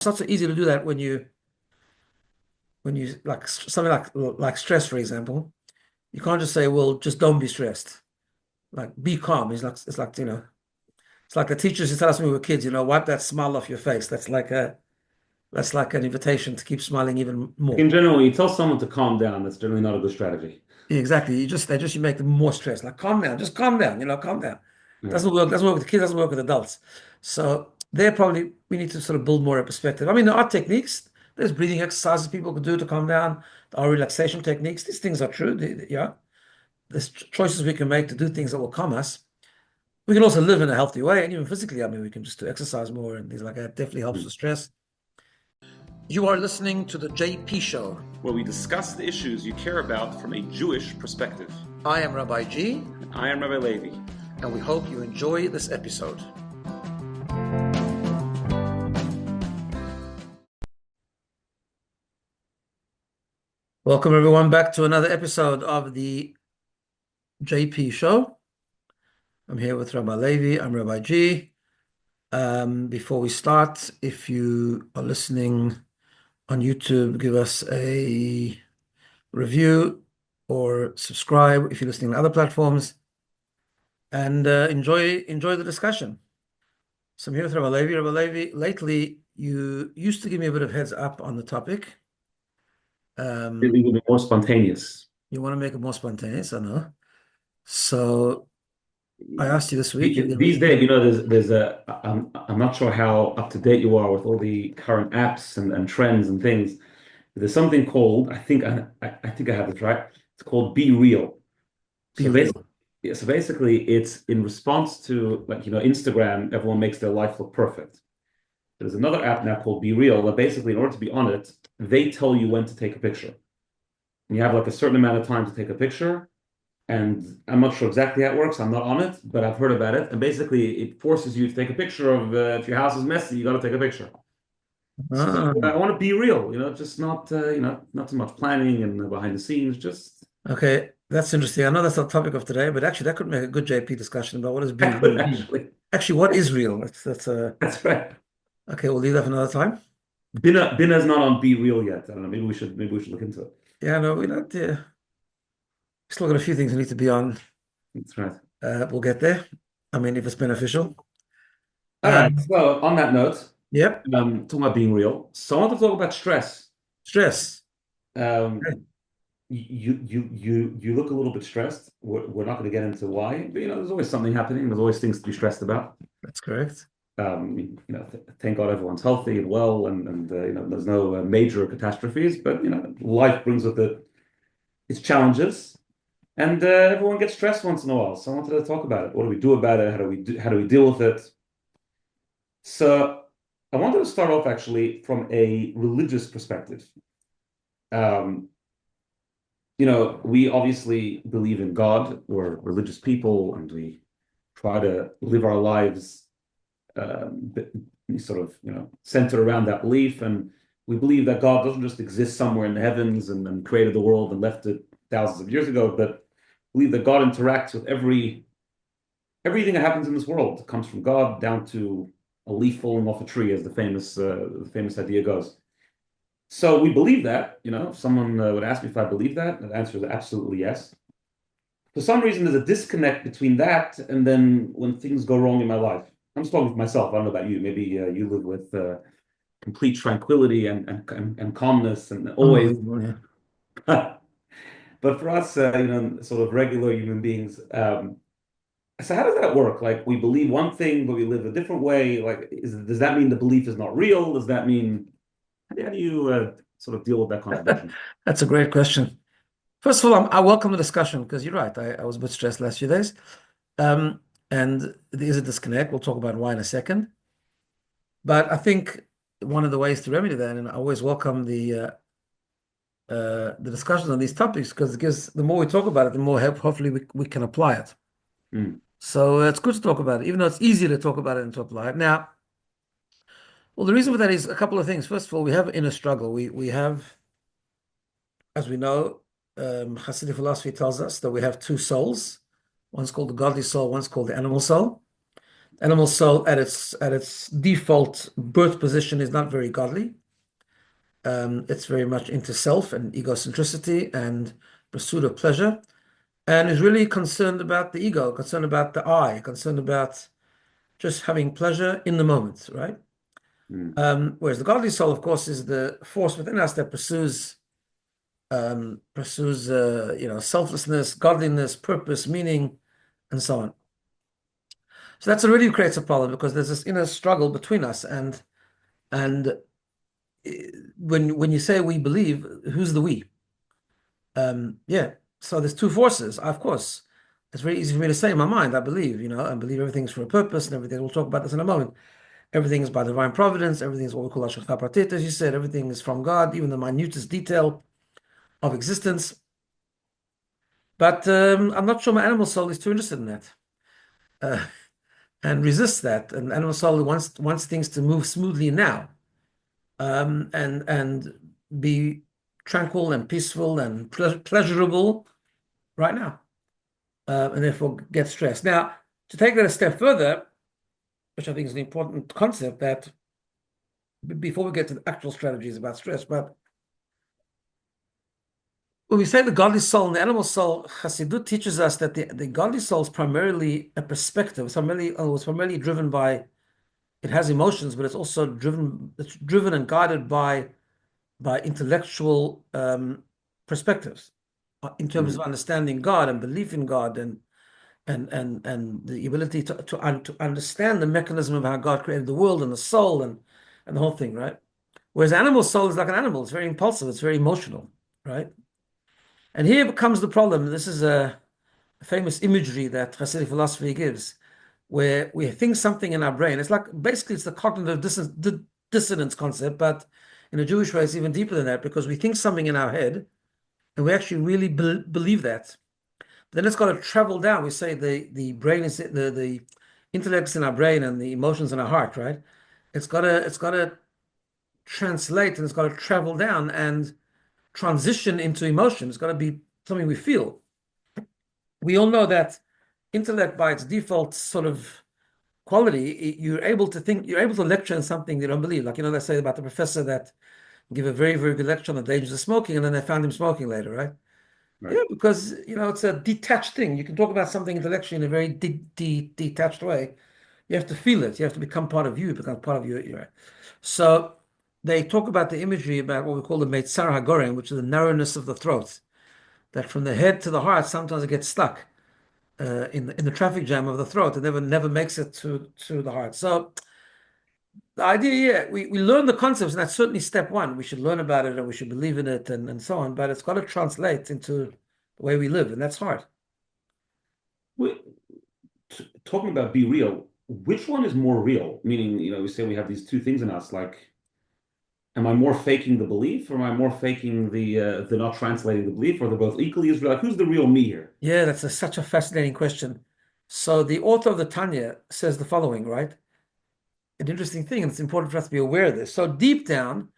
It's not so easy to do that when you like something like stress, for example. You can't just say, well, just don't be stressed. Like be calm. It's like the teachers used to tell us when we were kids, wipe that smile off your face. That's like an invitation to keep smiling even Like more. in general, when you tell someone to calm down, that's generally not a good strategy. Yeah, exactly. You make them more stressed. Like calm down, just calm down, calm down. Yeah. Doesn't work with the kids, doesn't work with adults. So there probably we need to sort of build more a perspective. I mean, there are techniques, there's breathing exercises people can do to calm down, there are relaxation techniques. These things are true. Yeah. There's choices we can make to do things that will calm us. We can also live in a healthy way, and even physically, I mean, we can just do exercise more and things like that. Definitely helps with stress. You are listening to the JP Show. Where we discuss the issues you care about from a Jewish perspective. I am Rabbi G, I am Rabbi Levi. and we hope you enjoy this episode. Welcome, everyone, back to another episode of the JP Show. I'm here with Rabbi Levi. I'm Rabbi G. Before we start, if you are listening on YouTube, give us a review or subscribe if you're listening on other platforms, and enjoy the discussion. So I'm here with Rabbi Levi. Rabbi Levi, lately you used to give me a bit of heads up on the topic. It will be more spontaneous. You want to make it more spontaneous, I know. So I asked you this week. You give These me, days, I'm not sure how up to date you are with all the current apps and trends and things. There's something called, I think I have this right. It's called Be Real. be So real. basically, yeah, it's in response to Instagram, everyone makes their life look perfect. There's another app now called Be Real that basically, in order to be on it, they tell you when to take a picture. And you have like a certain amount of time to take a picture. And I'm not sure exactly how it works. I'm not on it, but I've heard about it. And basically, it forces you to take a picture of if your house is messy, you got to take a picture. So Ah, I want to be real, just not not too much planning and behind the scenes, just okay, that's interesting. I know that's not the topic of today, but actually that could make a good JP discussion about what does be I real could mean. actually. Actually, what is real? That's That's right. okay. We'll leave that for another time. Bina's not on Be Real yet. I don't know. Maybe we should look into it. Yeah, no, we're not. Still got a few things we need to be on. That's right. We'll get there. I mean, if it's beneficial. All right. Um, So on that note, yep. talking about being real. So I want to talk about stress. Stress. Okay, Um, you look a little bit stressed. We're not going to get into why, but there's always something happening. There's always things to be stressed about. that's correct. Thank God everyone's healthy and well, and there's no major catastrophes. But life brings with it its challenges, and everyone gets stressed once in a while. So I wanted to talk about it. What do we do about it? How do we deal with it? So I wanted to start off actually from a religious perspective. Um, we obviously believe in God. We're religious people, and we try to live our lives sort of, centered around that belief. And we believe that God doesn't just exist somewhere in the heavens and created the world and left it thousands of years ago, but believe that God interacts with everything that happens in this world. It comes from God down to a leaf falling off a tree, as the famous idea goes. So we believe that, if someone would ask me if I believe that, the answer is absolutely yes. For some reason, there's a disconnect between that and then when things go wrong in my life. I'm just talking for myself. I don't know about you. Maybe you live with complete tranquility and calmness and always. Unbelievable. Yeah. But for us, sort of regular human beings, so how does that work? Like we believe one thing, but we live a different way. Like, does that mean the belief is not real? Does that mean how do you sort of deal with that contradiction? That's a great question. First of all, I welcome the discussion because you're right. I was a bit stressed last few days. Um, and there is a disconnect. We'll talk about why in a second. But I think one of the ways to remedy that, and I always welcome the discussion on these topics because it gives the more we talk about it, the more hopefully we can apply it. Mm, So it's good to talk about it, even though it's easier to talk about it and to apply it. Now, well, the reason for that is a couple of things. First of all, we have inner struggle. We have, as we know, Hasidic philosophy tells us that we have two souls. One's called the godly soul, one's called the animal soul. Animal soul at its default birth position is not very godly. It's very much into self and egocentricity and pursuit of pleasure, and is really concerned about the ego, concerned about the I, concerned about just having pleasure in the moment, right? Mm. Whereas the godly soul, of course, is the force within us that pursues selflessness, godliness, purpose, meaning, and so on. So that's already creates a problem because there's this inner struggle between us, and when you say we believe, who's the we? Yeah. So there's two forces. Of course, it's very easy for me to say in my mind, I believe, I believe everything's for a purpose and everything. We'll talk about this in a moment. Everything is by divine providence. Everything is what we call Hashgacha Pratit, as you said. Everything is from God, even the minutest detail of existence. But I'm not sure my animal soul is too interested in that, uh, and resists that. And animal soul wants things to move smoothly now, and be tranquil and peaceful and pleasurable right now, and therefore get stressed. Now, to take that a step further, which I think is an important concept, that before we get to the actual strategies about stress, but when we say the godly soul and the animal soul, Chassidut teaches us that the godly soul is primarily a perspective. It's primarily driven by, it has emotions, but it's driven and guided by intellectual perspectives in terms of Mm. understanding God and belief in God and the ability to understand the mechanism of how God created the world and the soul and the whole thing, right? Whereas animal soul is like an animal, it's very impulsive, it's very emotional, right? And here comes the problem. This is a famous imagery that Hasidic philosophy gives, where we think something in our brain. It's like basically it's the cognitive dissonance concept, but in a Jewish way, it's even deeper than that because we think something in our head and we actually really believe that. Then it's got to travel down. We say the brain is the intellect's in our brain and the emotions in our heart, right? It's got to translate and it's got to travel down and transition into emotion. It's got to be something we feel. We all know that intellect, by its default sort of quality, you're able to lecture on something you don't believe. Like, they say about the professor that give a very, very good lecture on the dangers of smoking, and then they found him smoking later, right? Right. Yeah, because, it's a detached thing. You can talk about something intellectually in a very detached way. You have to feel it. You have to become part of you. It becomes part of you. Right? So they talk about the imagery about what we call the Meitzar HaGorem, which is the narrowness of the throat, that from the head to the heart, sometimes it gets stuck in the traffic jam of the throat. It never makes it to the heart. So the idea, yeah, we learn the concepts, and that's certainly step one. We should learn about it and we should believe in it and so on. But it's got to translate into the way we live, and that's hard. We, talking about be real, which one is more real? Meaning, we say we have these two things in us. Like, am I more faking the belief, or am I more faking the not translating the belief, or they're both equally as real? Like, who's the real me here? Yeah, that's such a fascinating question. So the author of the Tanya says the following, right? An interesting thing, and it's important for us to be aware of this. So deep down,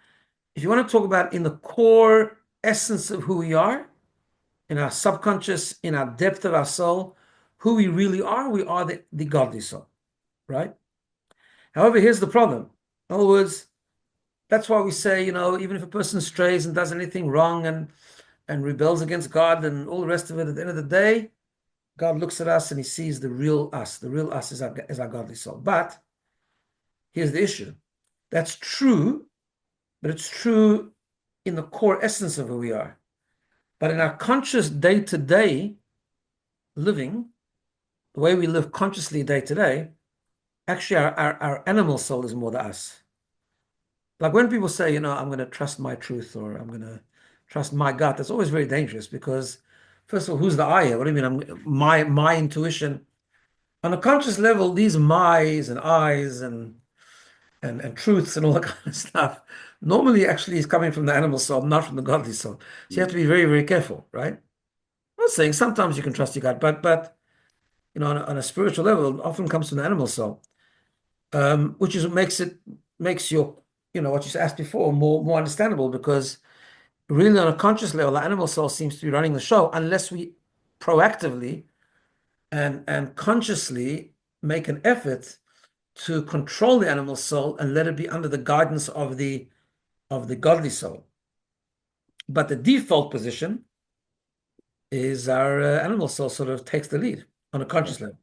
if you want to talk about in the core essence of who we are, in our subconscious, in our depth of our soul, who we are the godly soul, right? However, here's the problem. In other words, that's why we say, even if a person strays and does anything wrong and rebels against God and all the rest of it, at the end of the day, God looks at us and he sees the real us. The real us is our godly soul. But here's the issue. That's true, but it's true in the core essence of who we are. But in our conscious day-to-day living, the way we live consciously day to day, actually our animal soul is more to us. Like when people say, I'm going to trust my truth or I'm going to trust my gut, that's always very dangerous because, first of all, who's the I here? What do you mean? My intuition. On a conscious level, these my's and I's and truths and all that kind of stuff normally actually is coming from the animal soul, not from the godly soul. So you have to be very, very careful, right? I'm not saying sometimes you can trust your gut, but on a spiritual level, it often comes from the animal soul, which is what makes your what you asked before more understandable because really on a conscious level, the animal soul seems to be running the show unless we proactively and consciously make an effort to control the animal soul and let it be under the guidance of the godly soul. But the default position is our animal soul sort of takes the lead on a conscious level.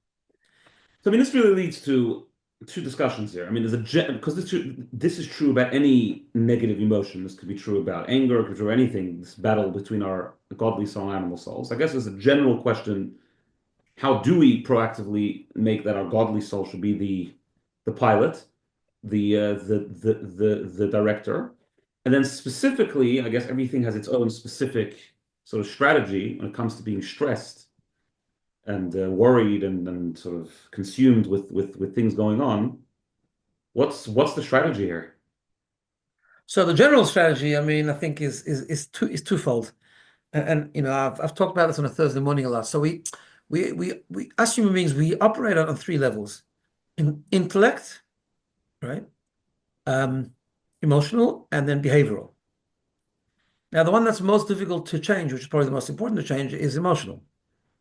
So I mean, this really leads to two discussions here. I mean, because this is true about any negative emotion. This could be true about anger, it could be true anything. This battle between our godly soul and animal souls. I guess there's a general question: how do we proactively make that our godly soul should be the pilot, the director, and then specifically, I guess everything has its own specific sort of strategy when it comes to being stressed and worried and sort of consumed with things going on. What's the strategy here? So the general strategy, I mean, I think is twofold. And you know, I've talked about this on a Thursday morning a lot. So we as human beings, we operate on three levels: intellect, right? Um, Emotional, and then behavioral. Now, the one that's most difficult to change, which is probably the most important to change, is emotional.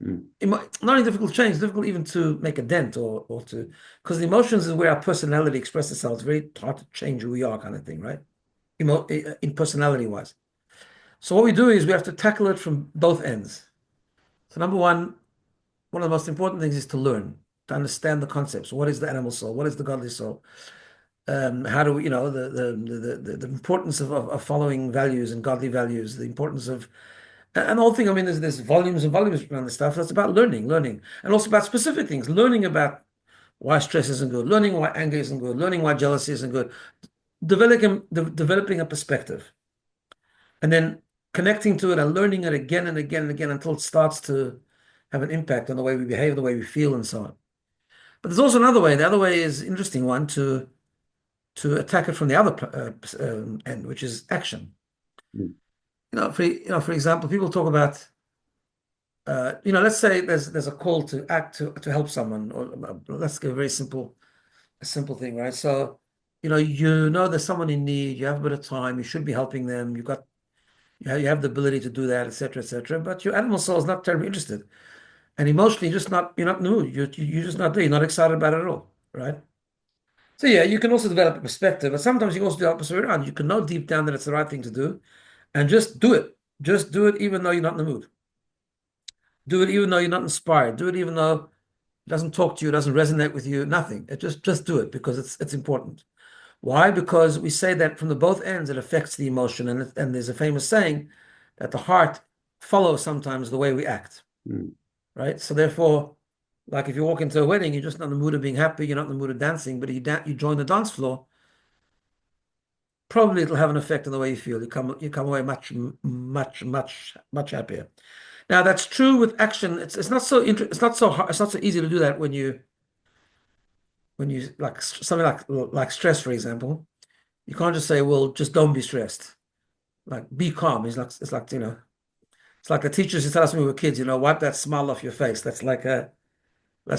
Mm, Not only difficult to change, it's difficult even to make a dent or to, because the emotions is where our personality expresses itself. It's very hard to change who we are, kind of thing, right? In personality wise. So what we do is we have to tackle it from both ends. So number one of the most important things is to learn, to understand the concepts. What is the animal soul? What is the godly soul? How do we, you know, the importance of following values and godly values, the importance of, and the whole thing, I mean, there's volumes and volumes around this stuff. That's about learning, and also about specific things, learning about why stress isn't good, learning why anger isn't good, learning why jealousy isn't good, developing a perspective, and then connecting to it and learning it again and again and again until it starts to have an impact on the way we behave, the way we feel, and so on. But there's also another way. The other way is an interesting one to attack it from the other end, which is action. mm, For example, people talk about, let's say there's a call to act to help someone, or let's give a simple thing, right? So, there's someone in need, you have a bit of time, you should be helping them, you have the ability to do that, etc., etc. But your animal soul is not terribly interested, and emotionally, you're not in the mood. You're just not there. You're not excited about it at all, right? So yeah, you can also develop a perspective, but sometimes you can also do the opposite way around. You can know deep down that it's the right thing to do, and just do it. Just do it, even though you're not in the mood. Do it even though you're not inspired. Do it even though it doesn't talk to you, doesn't resonate with you, nothing. Just do it because it's important. Why? Because we say that from the both ends, it affects the emotion, and there's a famous saying that the heart follows sometimes the way we act, mm. right? So therefore, like if you walk into a wedding, you're just not in the mood of being happy, you're not in the mood of dancing, but you join the dance floor, probably it'll have an effect on the way you feel. You come away much happier. Now that's true with action. It's not so it's not so hard, it's not so easy to do that when you like something like stress, for example. You can't just say, well, just don't be stressed. Like be calm. It's like the teachers used to tell us when we were kids, wipe that smile off your face. That's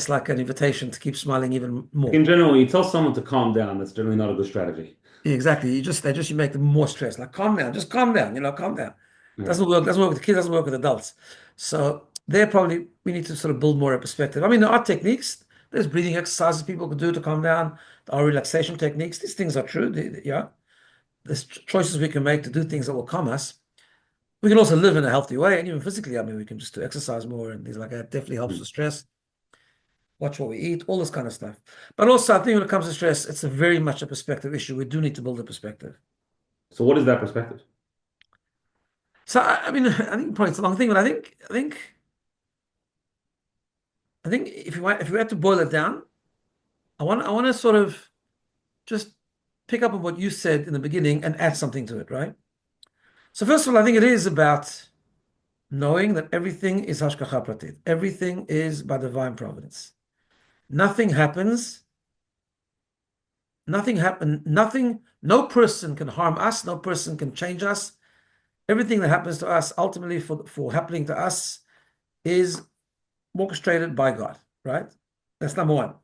like an invitation to keep smiling even more. In general, when you tell someone to calm down, that's generally not a good strategy. Yeah, exactly. You make them more stressed. Like calm down, just calm down, calm down. Right. Doesn't work with kids, doesn't work with adults. So we need to sort of build more a perspective. I mean, there are techniques, there's breathing exercises people can do to calm down, there are relaxation techniques. These things are true. Yeah. There's choices we can make to do things that will calm us. We can also live in a healthy way, and even physically, I mean, we can just do exercise more and things like that. Definitely helps Mm. with stress. Watch what we eat, all this kind of stuff. But also, I think when it comes to stress, it's a very much a perspective issue. We do need to build a perspective. So what is that perspective? So I mean, I think probably it's a long thing, but I think if we had to boil it down, I want to sort of just pick up on what you said in the beginning and add something to it, right? So first of all, I think it is about knowing that everything is hashgacha pratit. Everything is by divine providence. Nothing happens. Nothing. No person can harm us. No person can change us. Everything that happens to us, ultimately for happening to us, is orchestrated by God, right? That's number one.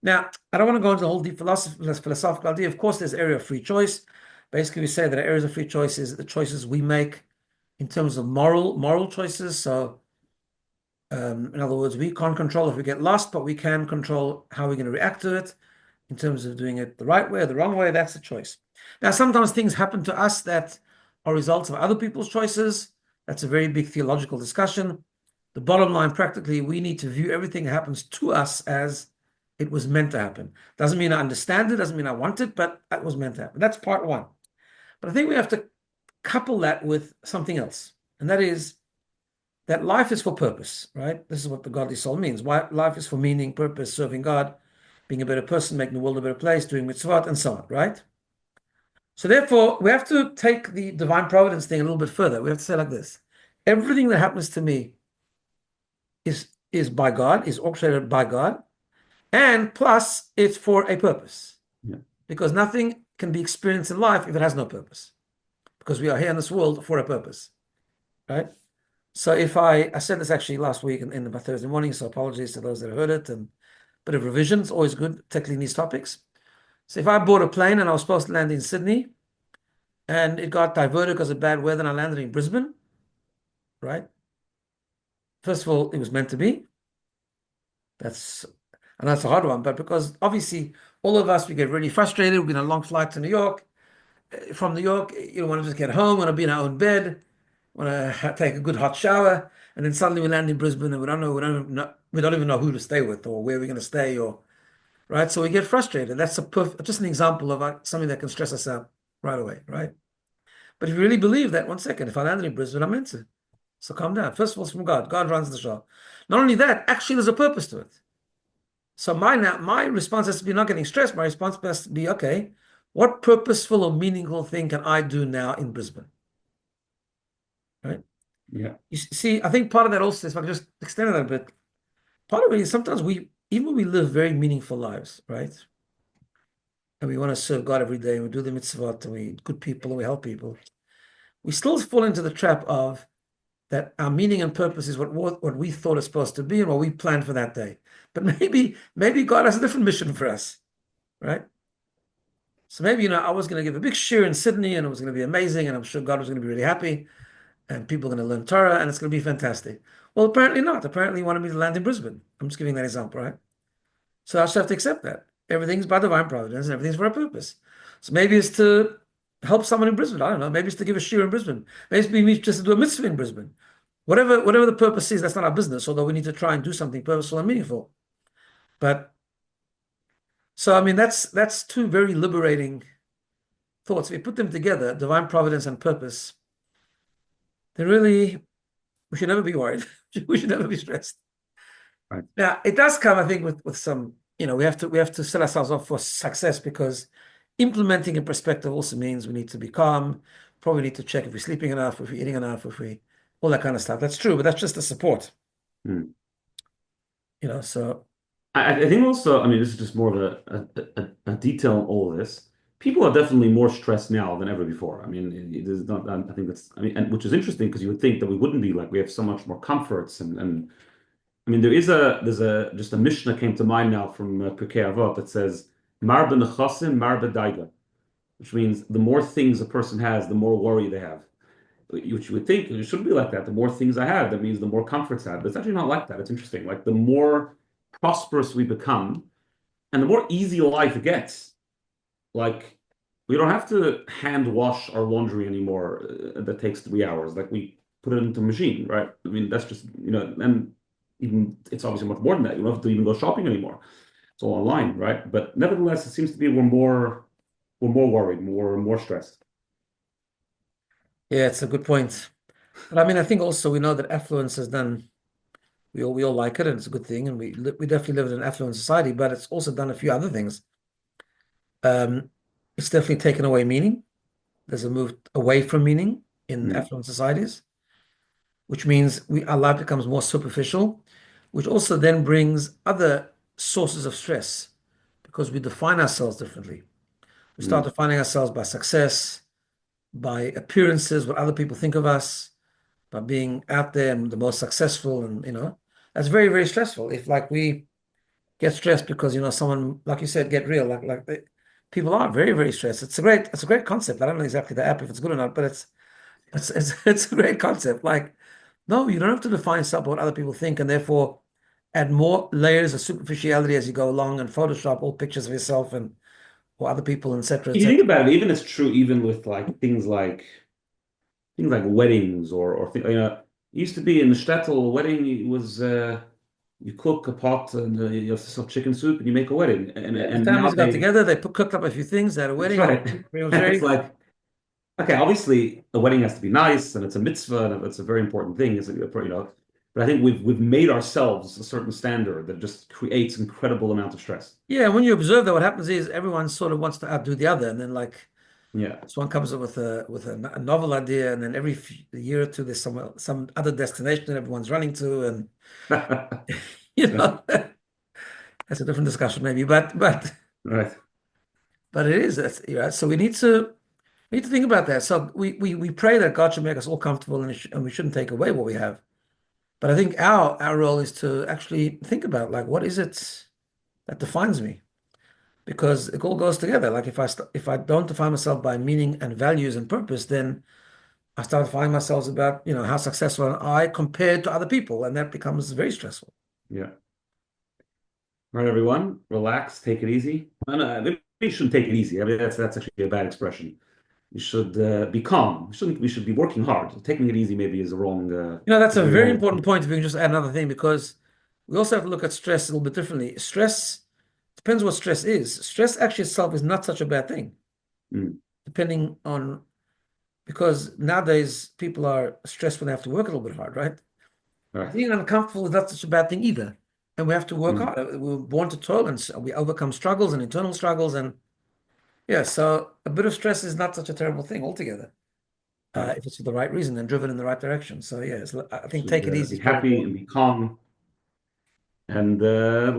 Now, I don't want to go into the whole deep philosophical idea. Of course, there's area of free choice. Basically, we say that areas of free choice is the choices we make in terms of moral choices. So, in other words, we can't control if we get lost, but we can control how we're going to react to it. in terms of doing it the right way or the wrong way, that's a choice. Now, sometimes things happen to us that are results of other people's choices. That's a very big theological discussion. The bottom line, practically, we need to view everything that happens to us as it was meant to happen. Doesn't mean I understand it, doesn't mean I want it, but it was meant to happen. That's part one. But I think we have to couple that with something else, and that is that life is for purpose, right? This is what the godly soul means. Why life is for meaning, purpose, serving God, being a better person, making the world a better place, doing mitzvot, and so on, right? So therefore, we have to take the divine providence thing a little bit further. We have to say like this: everything that happens to me is by God, is orchestrated by God, and plus it's for a purpose. Yeah. Because nothing can be experienced in life if it has no purpose. Because we are here in this world for a purpose, right? So if I said this actually last week in my Thursday morning, so apologies to those that heard it, and a bit of revision is always good tackling these topics. So if I bought a plane and I was supposed to land in Sydney and it got diverted because of bad weather and I landed in Brisbane, right? First of all, it was meant to be. That's and that's a hard one, but because obviously all of us we get really frustrated. We've been on a long flight to New York. From New York, you want to just get home, want to be in our own bed, want to take a good hot shower, and then suddenly we land in Brisbane and we don't even know who to stay with or where we're going to stay or right. So we get frustrated. That's just an example of something that can stress us out right away, right? But if you really believe that, one second, if I landed in Brisbane, I'm meant to. So calm down. First of all, it's from God. God runs the show. Not only that, actually, there's a purpose to it. So my response has to be not getting stressed. My response has to be, okay, what purposeful or meaningful thing can I do now in Brisbane? Right? Yeah. You see, I think part of that also is, if I can just extend it a bit, part of it is sometimes even when we live very meaningful lives, right? And we want to serve God every day, and we do the mitzvot, and we good people, and we help people, we still fall into the trap of that our meaning and purpose is what we thought it's supposed to be and what we planned for that day. But maybe God has a different mission for us, right? So maybe, I was going to give a big shir in Sydney and it was going to be amazing and I'm sure God was going to be really happy and people are going to learn Torah and it's going to be fantastic. Well, apparently not. Apparently he wanted me to land in Brisbane. I'm just giving that example, right? So I just have to accept that. Everything's by divine providence and everything's for a purpose. So maybe it's to help someone in Brisbane. I don't know. Maybe it's to give a shir in Brisbane. Maybe it's me just to do a mitzvah in Brisbane. Whatever the purpose is, that's not our business, although we need to try and do something purposeful and meaningful. But so I mean that's two very liberating thoughts. If you put them together, divine providence and purpose, then really we should never be worried. We should never be stressed. Right. Now it does come, I think, with some, we have to set ourselves up for success because implementing in perspective also means we need to be calm, probably need to check if we're sleeping enough, if we're eating enough, if we all that kind of stuff. That's true, but that's just the support. Mm. So I think also, I mean, this is just more of a detail on all of this. People are definitely more stressed now than ever before. I mean, it is not, I think that's, I mean, and which is interesting because you would think that we wouldn't be like, we have so much more comforts and I mean, just a Mishnah came to mind now from Pirkei Avot that says, Mar b'nechasim, mar b'daiga, which means the more things a person has, the more worry they have. Which you would think it shouldn't be like that. The more things I have, that means the more comforts I have. But it's actually not like that. It's interesting. Like the more prosperous we become, and the more easy life gets. Like we don't have to hand wash our laundry anymore. That takes 3 hours. Like we put it into a machine, right? I mean, that's just and even it's obviously much more than that. You don't have to even go shopping anymore. It's all online, right? But nevertheless, it seems to be we're more worried, more stressed. yeah, it's a good point. But I mean, I think also we know that affluence has done. We all like it, and it's a good thing, and we definitely live in an affluent society. But it's also done a few other things. Um, it's definitely taken away meaning. There's a move away from meaning in Mm, affluent societies, which means our life becomes more superficial, which also then brings other sources of stress because we define ourselves differently. We start mm, defining ourselves by success, by appearances, what other people think of us, by being out there and the most successful, and that's very, very stressful. If like we get stressed because someone, like you said, get real, people are very, very stressed. It's a great concept. I don't know exactly the app if it's good or not, but it's a great concept. Like, no, you don't have to define yourself by what other people think, and therefore add more layers of superficiality as you go along and Photoshop all pictures of yourself and or other people, etc., If you think etc. about it, even it's true, even with like things like weddings it used to be in the shtetl, a wedding was you cook a pot and you have some chicken soup and you make a wedding. Yeah, the And families got nowadays, together, they cooked up a few things, they had a that's wedding, right. it was It's very, like, okay, obviously a wedding has to be nice and it's a mitzvah and it's a very important thing, but I think we've made ourselves a certain standard that just creates incredible amount of stress. yeah, when you observe that, what happens is everyone sort of wants to outdo the other, and then like Yeah. this one comes up with a novel idea, and then every year or two there's some other destination that everyone's running to, and you know that's a different discussion maybe, Right. but it is that's yeah. So we need to think about that. So we pray that God should make us all comfortable, and we shouldn't take away what we have. But I think our role is to actually think about like what is it that defines me, because it all goes together. Like if I don't define myself by meaning and values and purpose, then I start defining myself about, how successful am I compared to other people, and that becomes very stressful. Yeah. All right, everyone, relax, take it easy. Maybe you shouldn't take it easy. I mean, that's actually a bad expression. You should be calm. We should be working hard. Taking it easy maybe is a wrong, That's is a a very very wrong. important point. If we can just add another thing, because we also have to look at stress a little bit differently. Stress depends what stress is. Stress actually itself is not such a bad thing, Mm, depending on because nowadays people are stressed when they have to work a little bit hard, right? all right. Being uncomfortable is not such a bad thing either. And we have to work Mm, hard. We're born to toil and we overcome struggles and internal struggles. And yeah, so a bit of stress is not such a terrible thing altogether, right. if it's for the right reason and driven in the right direction. So yeah, I think Should take it easy be is very happy and important. be calm and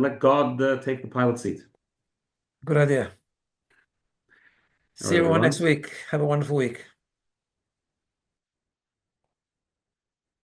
let God take the pilot seat. Good idea. All See right, everyone next everyone. week. Have a wonderful week.